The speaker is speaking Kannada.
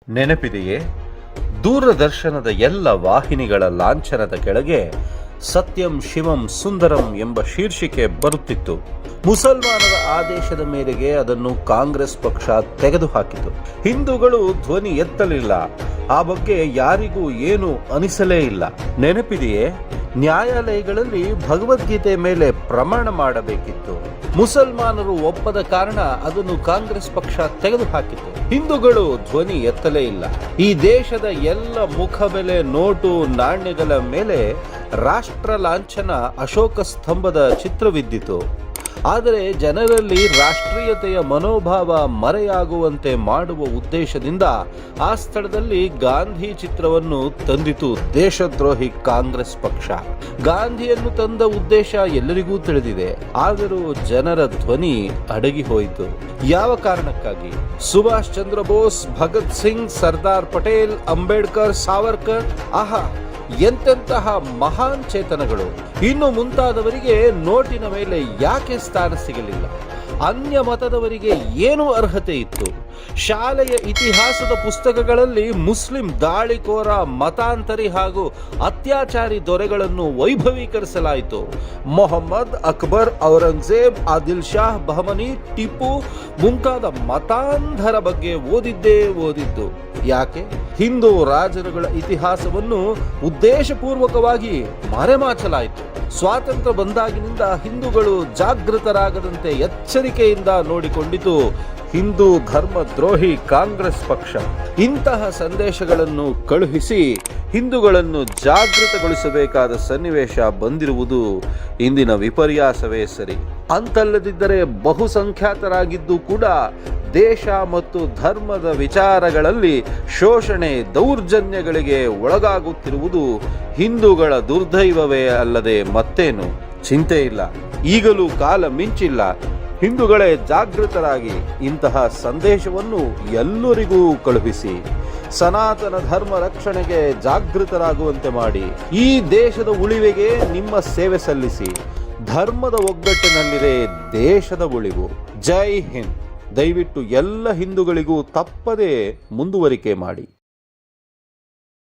ನೆನಪಿದೆಯೇ? ದೂರದರ್ಶನದ ಎಲ್ಲ ವಾಹಿನಿಗಳ ಲಾಂಛನದ ಕೆಳಗೆ ಸತ್ಯಂ ಶಿವಂ ಸುಂದರಂ ಎಂಬ ಶೀರ್ಷಿಕೆ ಬರುತ್ತಿತ್ತು. ಮುಸಲ್ಮಾನರ ಆದೇಶದ ಮೇರೆಗೆ ಅದನ್ನು ಕಾಂಗ್ರೆಸ್ ಪಕ್ಷ ತೆಗೆದುಹಾಕಿತು. ಹಿಂದೂಗಳು ಧ್ವನಿ ಎತ್ತಲಿಲ್ಲ. ಆ ಬಗ್ಗೆ ಯಾರಿಗೂ ಏನು ಅನಿಸಲೇ ಇಲ್ಲ. ನೆನಪಿದೆಯೇ? ನ್ಯಾಯಾಲಯಗಳಲ್ಲಿ ಭಗವದ್ಗೀತೆ ಮೇಲೆ ಪ್ರಮಾಣ ಮಾಡಬೇಕಿತ್ತು. ಮುಸಲ್ಮಾನರು ಒಪ್ಪದ ಕಾರಣ ಅದನ್ನು ಕಾಂಗ್ರೆಸ್ ಪಕ್ಷ ತೆಗೆದುಹಾಕಿತು. ಹಿಂದೂಗಳು ಧ್ವನಿ ಎತ್ತಲೇ ಇಲ್ಲ. ಈ ದೇಶದ ಎಲ್ಲ ಮುಖಬೆಲೆ ನೋಟು ನಾಣ್ಯಗಳ ಮೇಲೆ ರಾಷ್ಟ್ರ ಲಾಂಛನ ಅಶೋಕ ಸ್ತಂಭದ ಚಿತ್ರವಿದ್ದಿತು. ಆದರೆ ಜನರಲ್ಲಿ ರಾಷ್ಟ್ರೀಯತೆಯ ಮನೋಭಾವ ಮರೆಯಾಗುವಂತೆ ಮಾಡುವ ಉದ್ದೇಶದಿಂದ ಆ ಸ್ಥಳದಲ್ಲಿ ಗಾಂಧಿ ಚಿತ್ರವನ್ನು ತಂದಿತು ದೇಶದ್ರೋಹಿ ಕಾಂಗ್ರೆಸ್ ಪಕ್ಷ. ಗಾಂಧಿಯನ್ನು ತಂದ ಉದ್ದೇಶ ಎಲ್ಲರಿಗೂ ತಿಳಿದಿದೆ. ಆದರೂ ಜನರ ಧ್ವನಿ ಅಡಗಿ ಹೋಯಿತು. ಯಾವ ಕಾರಣಕ್ಕಾಗಿ? ಸುಭಾಷ್ ಚಂದ್ರ ಬೋಸ್, ಭಗತ್ ಸಿಂಗ್, ಸರ್ದಾರ್ ಪಟೇಲ್, ಅಂಬೇಡ್ಕರ್, ಸಾವರ್ಕರ್, ಆಹಾ, ಎಂತೆಂತಹ ಮಹಾನ್ ಚೇತನಗಳು. ಇನ್ನು ಮುಂತಾದವರಿಗೆ ನೋಟಿನ ಮೇಲೆ ಯಾಕೆ ಸ್ಥಾನ ಸಿಗಲಿಲ್ಲ? ಅನ್ಯ ಮತದವರಿಗೆ ಏನು ಅರ್ಹತೆ ಇತ್ತು? ಶಾಲೆಯ ಇತಿಹಾಸದ ಪುಸ್ತಕಗಳಲ್ಲಿ ಮುಸ್ಲಿಂ ದಾಳಿಕೋರ, ಮತಾಂತರಿ ಹಾಗೂ ಅತ್ಯಾಚಾರಿ ದೊರೆಗಳನ್ನು ವೈಭವೀಕರಿಸಲಾಯಿತು. ಮೊಹಮ್ಮದ್, ಅಕ್ಬರ್, ಔರಂಗಜೇಬ್, ಆದಿಲ್ ಶಾಹ್, ಬಹಮನಿ, ಟಿಪ್ಪು ಮುಂತಾದ ಮತಾಂಧರ ಬಗ್ಗೆ ಓದಿದ್ದು. ಯಾಕೆ? ಹಿಂದೂ ರಾಜರುಗಳ ಇತಿಹಾಸವನ್ನು ಉದ್ದೇಶಪೂರ್ವಕವಾಗಿ ಮರೆಮಾಚಲಾಯಿತು. ಸ್ವಾತಂತ್ರ್ಯ ಬಂದಾಗಿನಿಂದ ಹಿಂದೂಗಳು ಜಾಗೃತರಾಗದಂತೆ ಎಚ್ಚರಿಕೆಯಿಂದ ನೋಡಿಕೊಂಡಿತು ಹಿಂದೂ ಧರ್ಮ ದ್ರೋಹಿ ಕಾಂಗ್ರೆಸ್ ಪಕ್ಷ. ಇಂತಹ ಸಂದೇಶಗಳನ್ನು ಕಳುಹಿಸಿ ಹಿಂದೂಗಳನ್ನು ಜಾಗೃತಗೊಳಿಸಬೇಕಾದ ಸನ್ನಿವೇಶ ಬಂದಿರುವುದು ಇಂದಿನ ವಿಪರ್ಯಾಸವೇ ಸರಿ. ಅಂತಲ್ಲದಿದ್ದರೆ ಬಹುಸಂಖ್ಯಾತರಾಗಿದ್ದು ಕೂಡ ದೇಶ ಮತ್ತು ಧರ್ಮದ ವಿಚಾರಗಳಲ್ಲಿ ಶೋಷಣೆ, ದೌರ್ಜನ್ಯಗಳಿಗೆ ಒಳಗಾಗುತ್ತಿರುವುದು ಹಿಂದೂಗಳ ದುರ್ದೈವವೇ ಅಲ್ಲದೆ ಮತ್ತೇನು? ಚಿಂತೆ ಇಲ್ಲ, ಈಗಲೂ ಕಾಲ ಮಿಂಚಿಲ್ಲ. ಹಿಂದೂಗಳೇ ಜಾಗೃತರಾಗಿ ಇಂತಹ ಸಂದೇಶವನ್ನು ಎಲ್ಲರಿಗೂ ಕಳುಹಿಸಿ ಸನಾತನ ಧರ್ಮ ರಕ್ಷಣೆಗೆ ಜಾಗೃತರಾಗುವಂತೆ ಮಾಡಿ. ಈ ದೇಶದ ಉಳಿವಿಗೆ ನಿಮ್ಮ ಸೇವೆ ಸಲ್ಲಿಸಿ. ಧರ್ಮದ ಒಗ್ಗಟ್ಟಿನಲ್ಲಿದೆ ದೇಶದ ಉಳಿವು. ಜೈ ಹಿಂದ್. ದಯವಿಟ್ಟು ಎಲ್ಲ ಹಿಂದೂಗಳಿಗೂ ತಪ್ಪದೇ ಮುಂದುವರಿಕೆ ಮಾಡಿ.